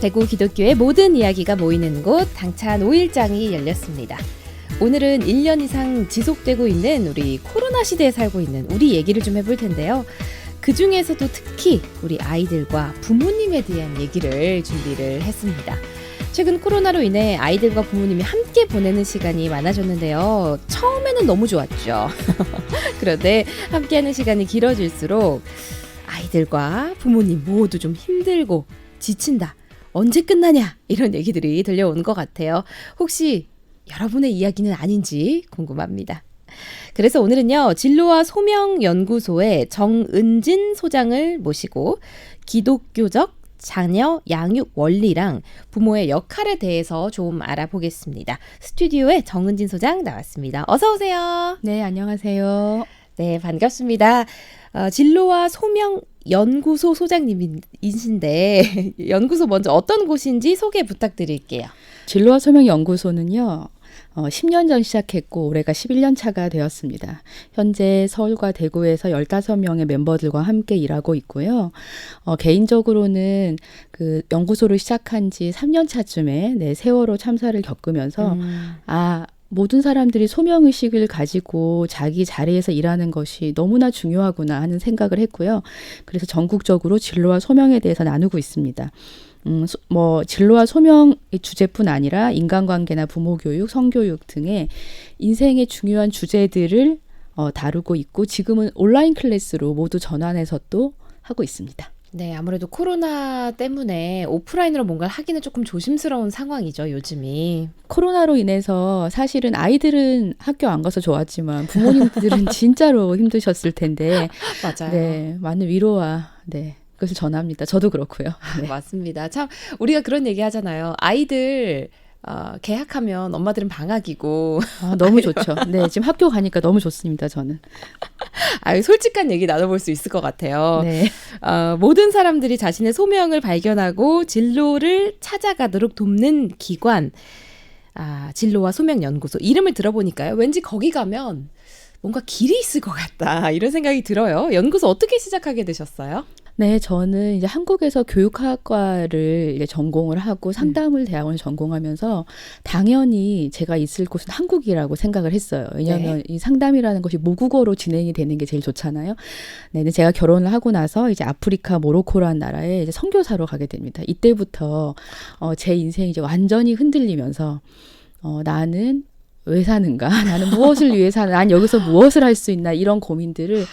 대구 기독교의 모든 이야기가 모이는 곳 당찬 5일장이 열렸습니다. 오늘은 1년 이상 지속되고 있는 우리 코로나 시대에 살고 있는 우리 얘기를 좀 해볼 텐데요. 그 중에서도 특히 우리 아이들과 부모님에 대한 얘기를 준비를 했습니다. 최근 코로나로 인해 아이들과 부모님이 함께 보내는 시간이 많아졌는데요. 처음에는 너무 좋았죠. 그런데 함께하는 시간이 길어질수록 아이들과 부모님 모두 좀 힘들고 지친다. 언제 끝나냐? 이런 얘기들이 들려오는 것 같아요. 혹시 여러분의 이야기는 아닌지 궁금합니다. 그래서 오늘은요. 진로와 소명연구소의 정은진 소장을 모시고 기독교적 자녀 양육 원리랑 부모의 역할에 대해서 좀 알아보겠습니다. 스튜디오에 정은진 소장 나왔습니다. 어서 오세요. 네, 안녕하세요. 네, 반갑습니다. 진로와 소명연구소 소장님이신데 연구소 먼저 어떤 곳인지 소개 부탁드릴게요. 진로와 소명연구소는요. 10년 전 시작했고 올해가 11년 차가 되었습니다. 현재 서울과 대구에서 15명의 멤버들과 함께 일하고 있고요. 개인적으로는 그 연구소를 시작한 지 3년 차쯤에 세월호 참사를 겪으면서 모든 사람들이 소명의식을 가지고 자기 자리에서 일하는 것이 너무나 중요하구나 하는 생각을 했고요. 그래서 전국적으로 진로와 소명에 대해서 나누고 있습니다. 진로와 소명의 주제뿐 아니라 인간관계나 부모교육, 성교육 등의 인생의 중요한 주제들을 다루고 있고 지금은 온라인 클래스로 모두 전환해서 또 하고 있습니다. 네, 아무래도 코로나 때문에 오프라인으로 뭔가를 하기는 조금 조심스러운 상황이죠, 요즘이. 코로나로 인해서 사실은 아이들은 학교 안 가서 좋았지만 부모님들은 진짜로 힘드셨을 텐데 맞아요. 네, 많은 위로와 그것을 전합니다. 저도 그렇고요. 네. 맞습니다. 참 우리가 그런 얘기 하잖아요. 아이들 개학하면 엄마들은 방학이고. 너무 좋죠. 네, 지금 학교 가니까 너무 좋습니다. 저는. 솔직한 얘기 나눠볼 수 있을 것 같아요. 네. 모든 사람들이 자신의 소명을 발견하고 진로를 찾아가도록 돕는 기관, 진로와 소명연구소. 이름을 들어보니까요. 왠지 거기 가면 뭔가 길이 있을 것 같다. 이런 생각이 들어요. 연구소 어떻게 시작하게 되셨어요? 네, 저는 이제 한국에서 교육학과를 이제 전공을 하고 상담을 대학원을 전공하면서 당연히 제가 있을 곳은 한국이라고 생각을 했어요. 왜냐하면 이 상담이라는 것이 모국어로 진행이 되는 게 제일 좋잖아요. 네, 근데 제가 결혼을 하고 나서 이제 아프리카 모로코라는 나라에 이제 선교사로 가게 됩니다. 이때부터 제 인생이 이제 완전히 흔들리면서 나는 왜 사는가? 나는 무엇을 위해 사는? 난 여기서 무엇을 할 수 있나? 이런 고민들을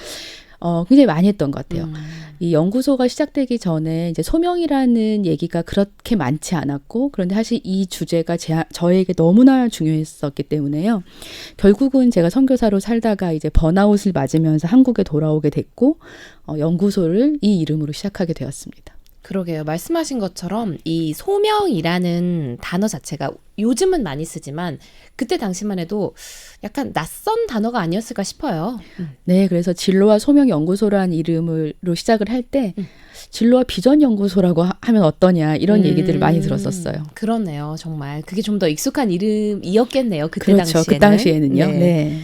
굉장히 많이 했던 것 같아요. 이 연구소가 시작되기 전에 이제 소명이라는 얘기가 그렇게 많지 않았고, 그런데 사실 이 주제가 저에게 너무나 중요했었기 때문에요. 결국은 제가 선교사로 살다가 이제 번아웃을 맞으면서 한국에 돌아오게 됐고, 연구소를 이 이름으로 시작하게 되었습니다. 그러게요. 말씀하신 것처럼 이 소명이라는 단어 자체가 요즘은 많이 쓰지만 그때 당시만 해도 약간 낯선 단어가 아니었을까 싶어요. 네, 그래서 진로와 소명연구소라는 이름으로 시작을 할 때 진로와 비전연구소라고 하면 어떠냐 이런 얘기들을 많이 들었었어요. 그렇네요. 정말 그게 좀 더 익숙한 이름이었겠네요. 그때 그렇죠. 당시에는. 그 당시에는요. 네.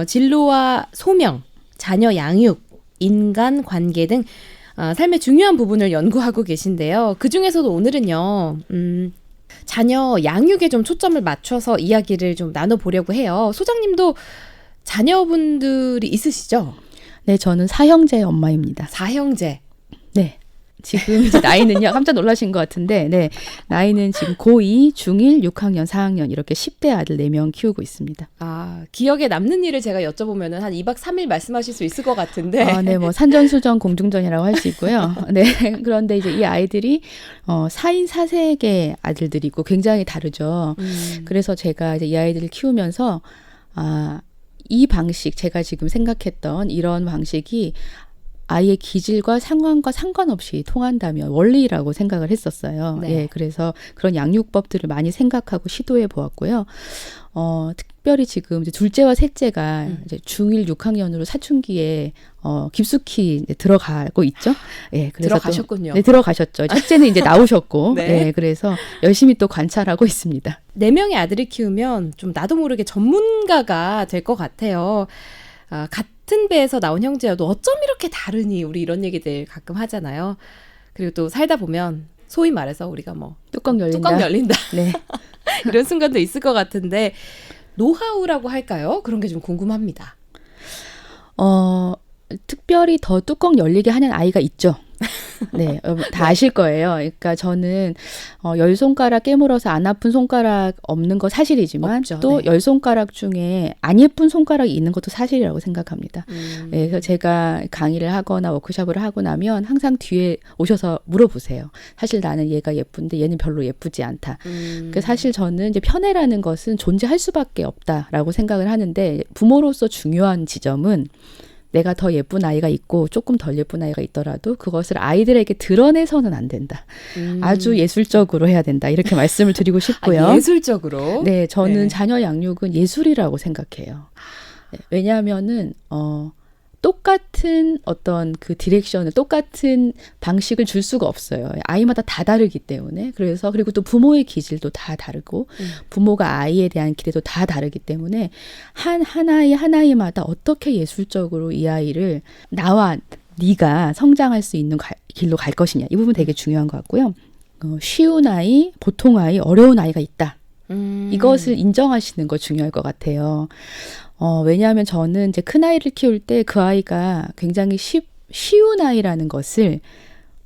진로와 소명, 자녀 양육, 인간관계 등 삶의 중요한 부분을 연구하고 계신데요. 그중에서도 오늘은요. 자녀 양육에 좀 초점을 맞춰서 이야기를 좀 나눠보려고 해요. 소장님도 자녀분들이 있으시죠? 네, 저는 사형제 엄마입니다. 사형제. 네. 지금 이제 나이는요. 깜짝 놀라신 것 같은데 나이는 지금 고2, 중1, 6학년, 4학년 이렇게 10대 아들 4명 키우고 있습니다. 기억에 남는 일을 제가 여쭤보면 한 2박 3일 말씀하실 수 있을 것 같은데. 네, 뭐 산전수전 공중전이라고 할 수 있고요. 네. 그런데 이제 이 아이들이 4인 4색의 아들들이고 굉장히 다르죠. 그래서 제가 이제 이 아이들을 키우면서 이 방식, 제가 지금 생각했던 이런 방식이 아이의 기질과 상황과 상관없이 통한다면 원리라고 생각을 했었어요. 네. 예, 그래서 그런 양육법들을 많이 생각하고 시도해 보았고요. 특별히 지금 이제 둘째와 셋째가 이제 중1 6학년으로 사춘기에 깊숙이 이제 들어가고 있죠. 예, 그래서 들어가셨군요. 네, 들어가셨죠. 첫째는 이제 나오셨고, 네. 예, 그래서 열심히 또 관찰하고 있습니다. 4명의 아들을 키우면 좀 나도 모르게 전문가가 될 것 같아요. 같은 배에서 나온 형제여도 어쩜 이렇게 다르니 우리 이런 얘기들 가끔 하잖아요. 그리고 또 살다 보면 소위 말해서 우리가 뭐 뚜껑 열린다. 뚜껑 열린다 네. 이런 순간도 있을 것 같은데 노하우라고 할까요? 그런 게 좀 궁금합니다. 특별히 더 뚜껑 열리게 하는 아이가 있죠. 네, 다 아실 거예요. 그러니까 저는 10손가락 깨물어서 안 아픈 손가락 없는 거 사실이지만 없죠. 또 네. 10손가락 중에 안 예쁜 손가락이 있는 것도 사실이라고 생각합니다. 네, 그래서 제가 강의를 하거나 워크숍을 하고 나면 항상 뒤에 오셔서 물어보세요. 사실 나는 얘가 예쁜데 얘는 별로 예쁘지 않다. 그 사실 저는 이제 편애라는 것은 존재할 수밖에 없다라고 생각을 하는데 부모로서 중요한 지점은 내가 더 예쁜 아이가 있고 조금 덜 예쁜 아이가 있더라도 그것을 아이들에게 드러내서는 안 된다. 아주 예술적으로 해야 된다. 이렇게 말씀을 드리고 싶고요. 예술적으로? 네, 저는 네. 자녀 양육은 예술이라고 생각해요. 네, 왜냐하면은 똑같은 어떤 그 디렉션을 똑같은 방식을 줄 수가 없어요. 아이마다 다 다르기 때문에. 그래서 그리고 또 부모의 기질도 다 다르고 부모가 아이에 대한 기대도 다 다르기 때문에 하나이마다 어떻게 예술적으로 이 아이를 나와 네가 성장할 수 있는 길로 갈 것이냐. 이 부분 되게 중요한 것 같고요. 쉬운 아이, 보통 아이, 어려운 아이가 있다. 이것을 인정하시는 거 중요할 것 같아요. 왜냐하면 저는 이제 큰 아이를 키울 때 그 아이가 굉장히 쉬운 아이라는 것을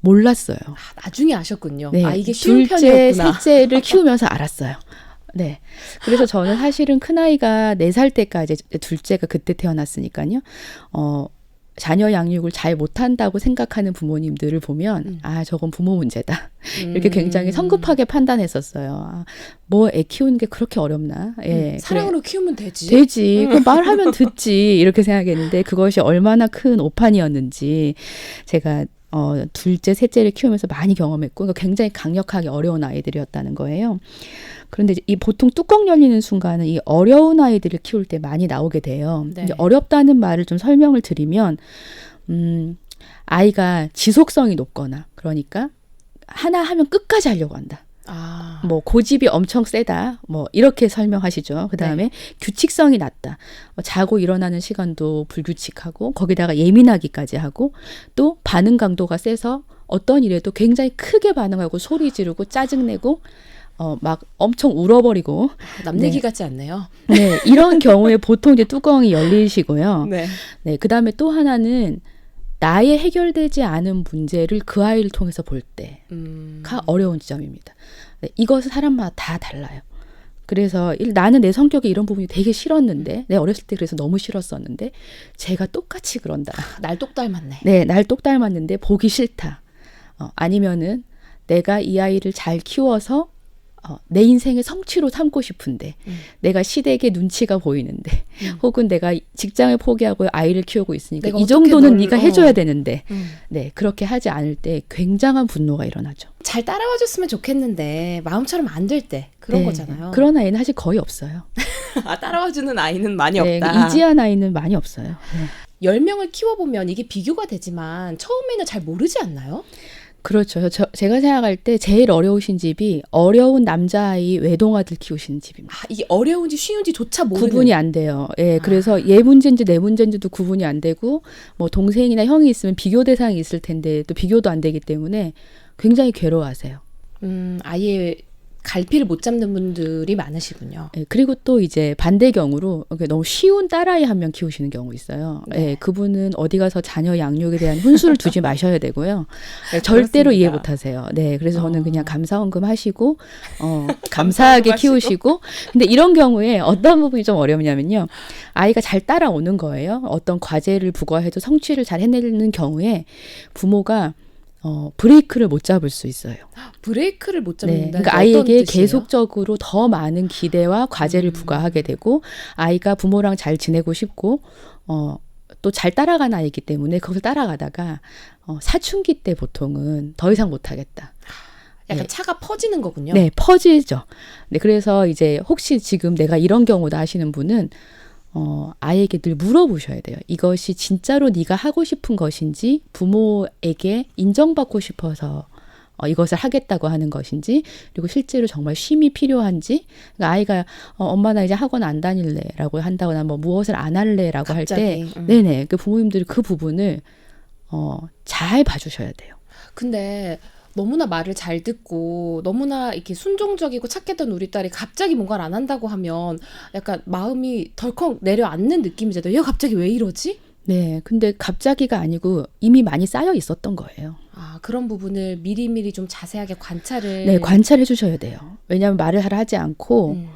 몰랐어요. 나중에 아셨군요. 네, 아, 이게 쉬운 둘째, 편이었구나. 셋째를 키우면서 알았어요. 네. 그래서 저는 사실은 큰 아이가 4살 때까지 둘째가 그때 태어났으니까요. 자녀 양육을 잘 못한다고 생각하는 부모님들을 보면 아 저건 부모 문제다. 이렇게 굉장히 성급하게 판단했었어요. 아, 뭐 애 키우는 게 그렇게 어렵나? 예, 사랑으로 키우면 되지. 되지. 그럼 말하면 듣지. 이렇게 생각했는데 그것이 얼마나 큰 오판이었는지 제가 둘째, 셋째를 키우면서 많이 경험했고 그러니까 굉장히 강력하게 어려운 아이들이었다는 거예요. 그런데 이 보통 뚜껑 열리는 순간은 이 어려운 아이들을 키울 때 많이 나오게 돼요. 네. 이제 어렵다는 말을 좀 설명을 드리면 아이가 지속성이 높거나 그러니까 하나 하면 끝까지 하려고 한다. 아. 뭐 고집이 엄청 세다. 뭐 이렇게 설명하시죠. 그다음에 규칙성이 낮다. 자고 일어나는 시간도 불규칙하고 거기다가 예민하기까지 하고 또 반응 강도가 세서 어떤 일에도 굉장히 크게 반응하고 소리 지르고 짜증내고 막 엄청 울어버리고 남 얘기 같지 않네요. 네, 이런 경우에 보통 이제 뚜껑이 열리시고요. 네. 네, 그다음에 또 하나는 나의 해결되지 않은 문제를 그 아이를 통해서 볼 때가 어려운 지점입니다. 네, 이것은 사람마다 다 달라요. 그래서 나는 내 성격에 이런 부분이 되게 싫었는데 내 어렸을 때 그래서 너무 싫었었는데 제가 똑같이 그런다. 날 똑 닮았네. 네, 날 똑 닮았는데 보기 싫다. 아니면은 내가 이 아이를 잘 키워서 내 인생의 성취로 삼고 싶은데 내가 시댁의 눈치가 보이는데 혹은 내가 직장을 포기하고 아이를 키우고 있으니까 이 정도는 네가 해줘야 되는데 네 그렇게 하지 않을 때 굉장한 분노가 일어나죠. 잘 따라와 줬으면 좋겠는데 마음처럼 안 될 때 그런 거잖아요. 그런 아이는 사실 거의 없어요. 아, 따라와 주는 아이는 많이 네, 없다. 이지한 아이는 많이 없어요. 네. 10명을 키워보면 이게 비교가 되지만 처음에는 잘 모르지 않나요? 그렇죠. 제가 생각할 때 제일 어려우신 집이 어려운 남자아이 외동아들 키우시는 집입니다. 아, 이게 어려운지 쉬운지조차 모르는. 구분이 안 돼요. 예, 그래서 얘 문제인지 내 문제인지도 구분이 안 되고 뭐 동생이나 형이 있으면 비교 대상이 있을 텐데 또 비교도 안 되기 때문에 굉장히 괴로워하세요. 아예 갈피를 못 잡는 분들이 많으시군요. 예, 그리고 또 이제 반대 경우로 너무 쉬운 딸아이 한 명 키우시는 경우 있어요. 네. 예, 그분은 어디 가서 자녀 양육에 대한 훈수를 두지 마셔야 되고요. 예, 절대로 그렇습니다. 이해 못 하세요. 네, 그래서 저는 그냥 감사원금 하시고 감사하게 키우시고 근데 이런 경우에 어떤 부분이 좀 어렵냐면요. 아이가 잘 따라오는 거예요. 어떤 과제를 부과해도 성취를 잘 해내는 경우에 부모가 브레이크를 못 잡을 수 있어요. 브레이크를 못 네, 잡는다. 그러니까 아이에게 계속적으로 더 많은 기대와 과제를 부과하게 되고 아이가 부모랑 잘 지내고 싶고 또 잘 따라가는 아이이기 때문에 그걸 따라가다가 사춘기 때 보통은 더 이상 못하겠다. 약간 차가 퍼지는 거군요. 네, 퍼지죠. 네, 그래서 이제 혹시 지금 내가 이런 경우다 하시는 분은 아이에게 늘 물어보셔야 돼요. 이것이 진짜로 네가 하고 싶은 것인지 부모에게 인정받고 싶어서 이것을 하겠다고 하는 것인지 그리고 실제로 정말 쉼이 필요한지 그러니까 아이가 엄마 나 이제 학원 안 다닐래라고 한다거나 뭐 무엇을 안 할래라고 할 때 네네 그 부모님들이 그 부분을 잘 봐주셔야 돼요. 근데 너무나 말을 잘 듣고 너무나 이렇게 순종적이고 착했던 우리 딸이 갑자기 뭔가를 안 한다고 하면 약간 마음이 덜컥 내려앉는 느낌이잖아요. 얘 갑자기 왜 이러지? 네, 근데 갑자기가 아니고 이미 많이 쌓여 있었던 거예요. 아, 그런 부분을 미리미리 좀 자세하게 관찰을. 네, 관찰해 주셔야 돼요. 왜냐하면 말을 하라 하지 않고 음.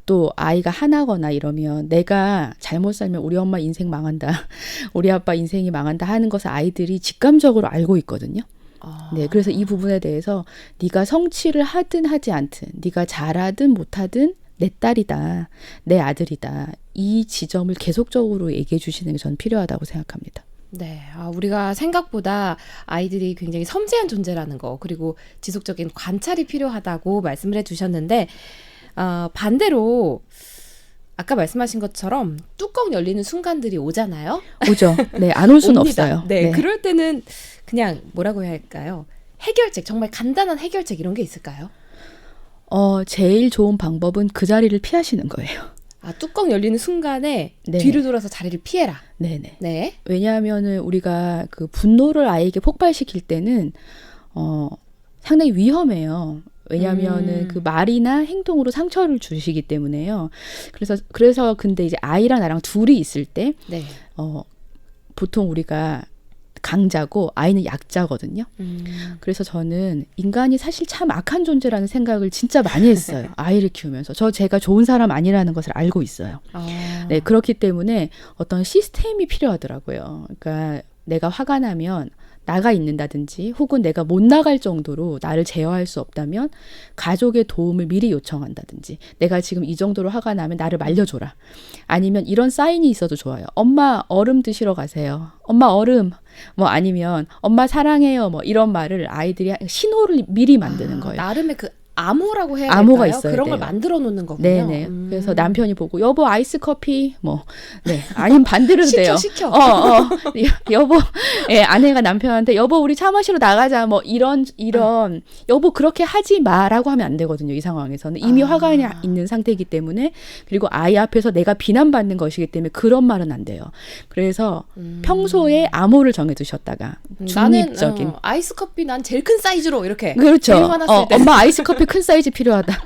또 아이가 화나거나 이러면 내가 잘못 살면 우리 엄마 인생 망한다. 우리 아빠 인생이 망한다 하는 것을 아이들이 직감적으로 알고 있거든요. 아. 네, 그래서 이 부분에 대해서 네가 성취를 하든 하지 않든, 네가 잘하든 못하든 내 딸이다, 내 아들이다. 이 지점을 계속적으로 얘기해 주시는 게 저는 필요하다고 생각합니다. 네, 우리가 생각보다 아이들이 굉장히 섬세한 존재라는 거, 그리고 지속적인 관찰이 필요하다고 말씀을 해주셨는데, 반대로 아까 말씀하신 것처럼 뚜껑 열리는 순간들이 오잖아요. 오죠. 네, 안 올 수는 옵니다. 없어요. 네, 그럴 때는 그냥 뭐라고 해야 할까요? 해결책, 정말 간단한 해결책 이런 게 있을까요? 제일 좋은 방법은 그 자리를 피하시는 거예요. 뚜껑 열리는 순간에 네. 뒤를 돌아서 자리를 피해라. 네네. 네. 왜냐하면은 우리가 그 분노를 아이에게 폭발시킬 때는 상당히 위험해요. 왜냐하면은 그 말이나 행동으로 상처를 주시기 때문에요. 그래서 근데 이제 아이랑 나랑 둘이 있을 때 네. 보통 우리가 강자고 아이는 약자거든요. 그래서 저는 인간이 사실 참 악한 존재라는 생각을 진짜 많이 했어요. 아이를 키우면서. 제가 좋은 사람 아니라는 것을 알고 있어요. 네, 그렇기 때문에 어떤 시스템이 필요하더라고요. 그러니까 내가 화가 나면 나가 있는다든지 혹은 내가 못 나갈 정도로 나를 제어할 수 없다면 가족의 도움을 미리 요청한다든지 내가 지금 이 정도로 화가 나면 나를 말려줘라. 아니면 이런 사인이 있어도 좋아요. 엄마 얼음 드시러 가세요. 엄마 얼음. 뭐 아니면 엄마 사랑해요. 뭐 이런 말을 아이들이 신호를 미리 만드는 거예요. 나름의 그 암호라고 해야 암호가 될까요? 있어야 그런 돼요. 걸 만들어 놓는 거군요. 네네. 그래서 남편이 보고 여보 아이스 커피 뭐 네. 아니면 반대로 돼요. 시켜. 여보 아내가 남편한테 여보 우리 차 마시러 나가자 뭐 이런 여보 그렇게 하지 마라고 하면 안 되거든요. 이 상황에서는 이미 화가 있는 상태이기 때문에 그리고 아이 앞에서 내가 비난받는 것이기 때문에 그런 말은 안 돼요. 그래서 평소에 암호를 정해 두셨다가 중립적인 나는 아이스 커피 난 제일 큰 사이즈로 이렇게 그렇죠. 제일 화났을 때 엄마 아이스 커피 큰 사이즈 필요하다.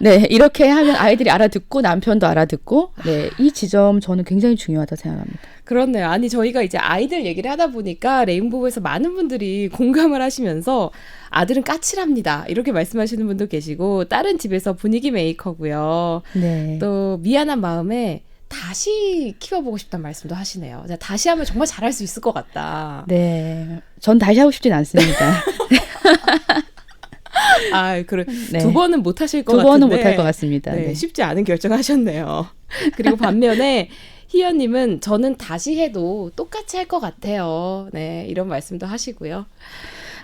네, 이렇게 하면 아이들이 알아듣고 남편도 알아듣고, 네, 이 지점 저는 굉장히 중요하다 생각합니다. 그렇네요. 아니 저희가 이제 아이들 얘기를 하다 보니까 레인보우에서 많은 분들이 공감을 하시면서 아들은 까칠합니다. 이렇게 말씀하시는 분도 계시고 딸은 집에서 분위기 메이커고요. 네. 또 미안한 마음에 다시 키워보고 싶다는 말씀도 하시네요. 다시 하면 정말 잘할 수 있을 것 같다. 네, 전 다시 하고 싶진 않습니다. 그래. 네. 두 번은 못 하실 것 같은데. 두 번은 못 할 것 같습니다. 네, 네. 쉽지 않은 결정하셨네요. 그리고 반면에 희연님은 저는 다시 해도 똑같이 할 것 같아요. 네, 이런 말씀도 하시고요.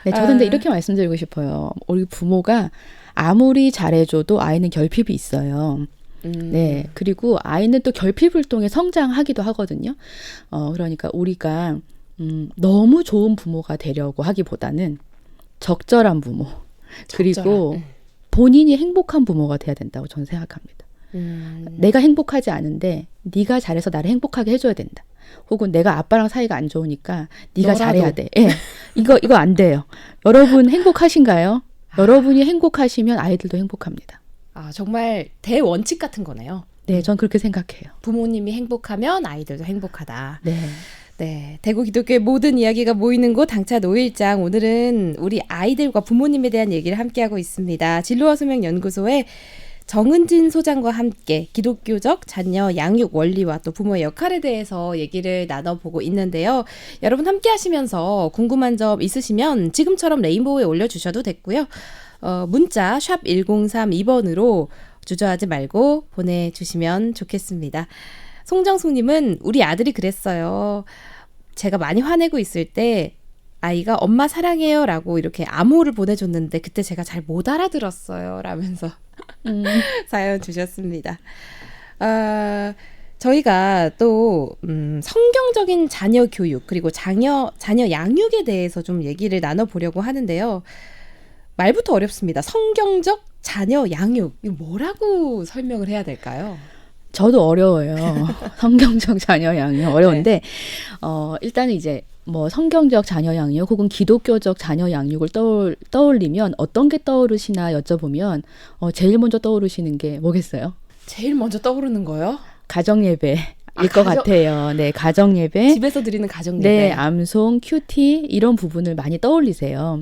네, 저는 근데 이렇게 말씀드리고 싶어요. 우리 부모가 아무리 잘해줘도 아이는 결핍이 있어요. 네, 그리고 아이는 또 결핍을 통해 성장하기도 하거든요. 그러니까 우리가 너무 좋은 부모가 되려고 하기보다는 적절한 부모. 그리고 본인이 행복한 부모가 돼야 된다고 저는 생각합니다. 내가 행복하지 않은데 네가 잘해서 나를 행복하게 해줘야 된다. 혹은 내가 아빠랑 사이가 안 좋으니까 네가 너라도. 잘해야 돼. 예, 이거 안 돼요. 여러분 행복하신가요? 여러분이 행복하시면 아이들도 행복합니다. 정말 대원칙 같은 거네요. 네, 전 그렇게 생각해요. 부모님이 행복하면 아이들도 행복하다. 네. 네, 대구 기독교의 모든 이야기가 모이는 곳 당찬 5일장. 오늘은 우리 아이들과 부모님에 대한 얘기를 함께하고 있습니다. 진로와 소명 연구소의 정은진 소장과 함께 기독교적 자녀 양육 원리와 또 부모의 역할에 대해서 얘기를 나눠보고 있는데요. 여러분 함께 하시면서 궁금한 점 있으시면 지금처럼 레인보우에 올려주셔도 됐고요. 문자 샵 1032번으로 주저하지 말고 보내주시면 좋겠습니다. 송정숙님은 우리 아들이 그랬어요. 제가 많이 화내고 있을 때 아이가 엄마 사랑해요 라고 이렇게 암호를 보내줬는데 그때 제가 잘 못 알아들었어요 라면서 사연 주셨습니다. 저희가 또 성경적인 자녀 교육 그리고 자녀 양육에 대해서 좀 얘기를 나눠보려고 하는데요. 말부터 어렵습니다. 성경적 자녀 양육 이거 뭐라고 설명을 해야 될까요? 저도 어려워요. 성경적 자녀 양육 어려운데 일단은 이제 뭐 성경적 자녀 양육 혹은 기독교적 자녀 양육을 떠올리면 어떤 게 떠오르시나 여쭤보면 제일 먼저 떠오르시는 게 뭐겠어요? 제일 먼저 떠오르는 거요? 가정 예배일 것 같아요. 네, 가정 예배. 집에서 드리는 가정 예배. 네, 암송, 큐티 이런 부분을 많이 떠올리세요.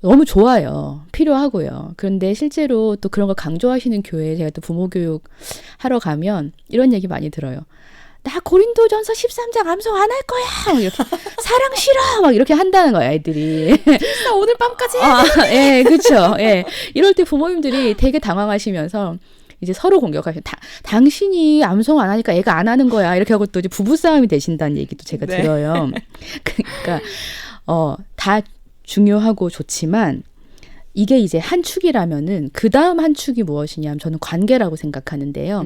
너무 좋아요. 필요하고요. 그런데 실제로 또 그런 걸 강조하시는 교회에 제가 또 부모 교육 하러 가면 이런 얘기 많이 들어요. 나 고린도전서 13장 암송 안 할 거야. 막 이렇게 사랑 싫어. 막 이렇게 한다는 거야, 애들이. 필사 오늘 밤까지 해야 돼. 예, 그렇죠. 예. 이럴 때 부모님들이 되게 당황하시면서 이제 서로 공격하시면 당신이 암송 안 하니까 애가 안 하는 거야. 이렇게 하고 또 이제 부부싸움이 되신다는 얘기도 제가 네. 들어요. 그러니까 다 중요하고 좋지만 이게 이제 한 축이라면은 그 다음 한 축이 무엇이냐면 저는 관계라고 생각하는데요.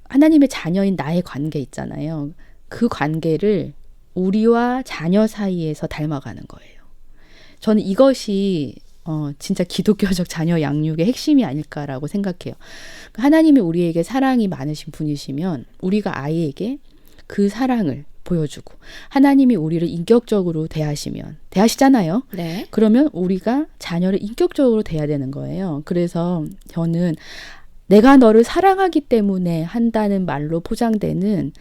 하나님의 자녀인 나의 관계 있잖아요. 그 관계를 우리와 자녀 사이에서 닮아가는 거예요. 저는 이것이 진짜 기독교적 자녀 양육의 핵심이 아닐까라고 생각해요. 하나님이 우리에게 사랑이 많으신 분이시면 우리가 아이에게 그 사랑을 보여주고 하나님이 우리를 인격적으로 대하시잖아요. 네. 그러면 우리가 자녀를 인격적으로 대해야 되는 거예요. 그래서 저는 내가 너를 사랑하기 때문에 한다는 말로 포장되는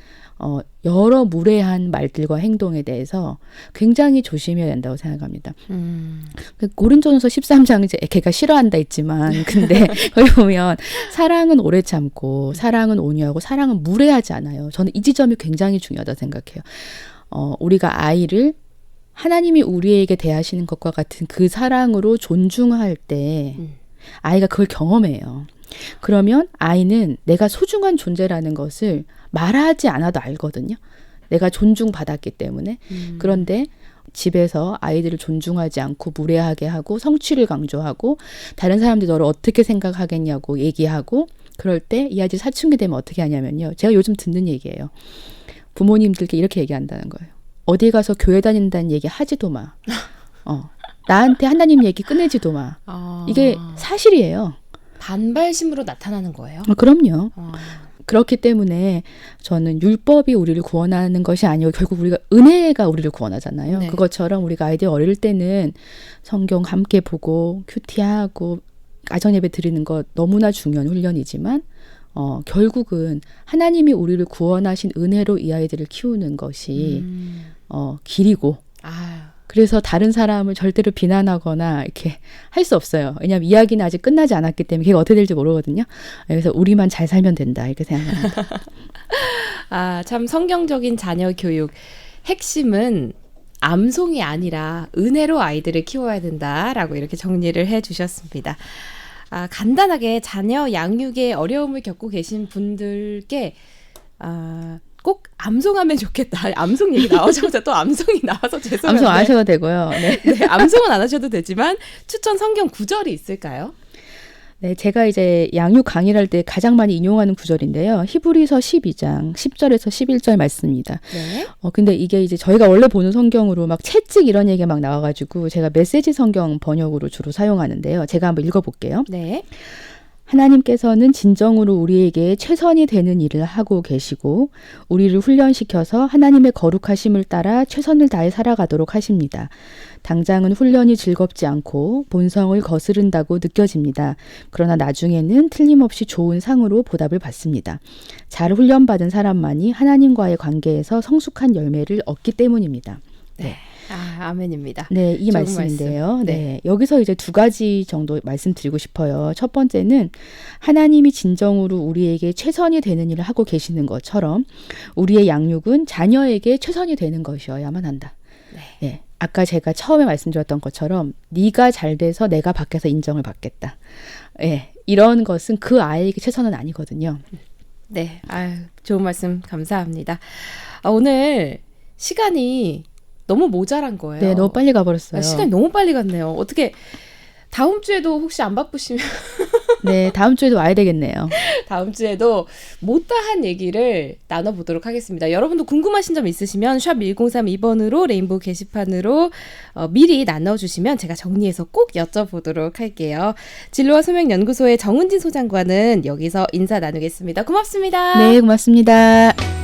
여러 무례한 말들과 행동에 대해서 굉장히 조심해야 된다고 생각합니다. 고린도전서 13장 이제 걔가 싫어한다 했지만 근데 거기 보면 사랑은 오래 참고 사랑은 온유하고 사랑은 무례하지 않아요. 저는 이 지점이 굉장히 중요하다고 생각해요. 우리가 아이를 하나님이 우리에게 대하시는 것과 같은 그 사랑으로 존중할 때 아이가 그걸 경험해요. 그러면 아이는 내가 소중한 존재라는 것을 말하지 않아도 알거든요. 내가 존중받았기 때문에. 그런데 집에서 아이들을 존중하지 않고 무례하게 하고 성취를 강조하고 다른 사람들이 너를 어떻게 생각하겠냐고 얘기하고 그럴 때 이 아이들이 사춘기 되면 어떻게 하냐면요. 제가 요즘 듣는 얘기예요. 부모님들께 이렇게 얘기한다는 거예요. 어디 가서 교회 다닌다는 얘기 하지도 마. 나한테 하나님 얘기 꺼내지도 마. 이게 사실이에요. 반발심으로 나타나는 거예요? 그럼요. 그렇기 때문에 저는 율법이 우리를 구원하는 것이 아니고 결국 우리가 은혜가 우리를 구원하잖아요. 네. 그것처럼 우리가 아이들 어릴 때는 성경 함께 보고 큐티하고 가정예배 드리는 것 너무나 중요한 훈련이지만 결국은 하나님이 우리를 구원하신 은혜로 이 아이들을 키우는 것이 길이고 그래서 다른 사람을 절대로 비난하거나 이렇게 할 수 없어요. 왜냐하면 이야기는 아직 끝나지 않았기 때문에 걔가 어떻게 될지 모르거든요. 그래서 우리만 잘 살면 된다 이렇게 생각합니다. 참 성경적인 자녀 교육 핵심은 암송이 아니라 은혜로 아이들을 키워야 된다라고 이렇게 정리를 해주셨습니다. 간단하게 자녀 양육에 어려움을 겪고 계신 분들께 꼭 암송하면 좋겠다. 암송 얘기 나오자마자 또 암송이 나와서 죄송합니다. 암송 안 하셔도 되고요. 네. 네, 암송은 안 하셔도 되지만 추천 성경 구절이 있을까요? 네, 제가 이제 양육 강의를 할 때 가장 많이 인용하는 구절인데요. 히브리서 12장 10절에서 11절 말씀입니다. 네. 근데 이게 이제 저희가 원래 보는 성경으로 막 채찍 이런 얘기가 막 나와가지고 제가 메시지 성경 번역으로 주로 사용하는데요. 제가 한번 읽어볼게요. 네. 하나님께서는 진정으로 우리에게 최선이 되는 일을 하고 계시고 우리를 훈련시켜서 하나님의 거룩하심을 따라 최선을 다해 살아가도록 하십니다. 당장은 훈련이 즐겁지 않고 본성을 거스른다고 느껴집니다. 그러나 나중에는 틀림없이 좋은 상으로 보답을 받습니다. 잘 훈련받은 사람만이 하나님과의 관계에서 성숙한 열매를 얻기 때문입니다. 네. 아멘입니다. 네, 이 좋은 말씀인데요. 말씀. 네. 여기서 이제 두 가지 정도 말씀드리고 싶어요. 첫 번째는 하나님이 진정으로 우리에게 최선이 되는 일을 하고 계시는 것처럼 우리의 양육은 자녀에게 최선이 되는 것이어야만 한다. 네. 아까 제가 처음에 말씀드렸던 것처럼 네가 잘 돼서 내가 밖에서 인정을 받겠다. 네. 이런 것은 그 아이에게 최선은 아니거든요. 네. 좋은 말씀 감사합니다. 오늘 시간이 너무 모자란 거예요. 네, 너무 빨리 가버렸어요. 시간이 너무 빨리 갔네요. 어떻게 다음 주에도 혹시 안 바쁘시면 네, 다음 주에도 와야 되겠네요. 다음 주에도 못다한 얘기를 나눠보도록 하겠습니다. 여러분도 궁금하신 점 있으시면 샵 1032번으로 레인보우 게시판으로 미리 나눠주시면 제가 정리해서 꼭 여쭤보도록 할게요. 진로와 소명연구소의 정은진 소장과는 여기서 인사 나누겠습니다. 고맙습니다. 네, 고맙습니다.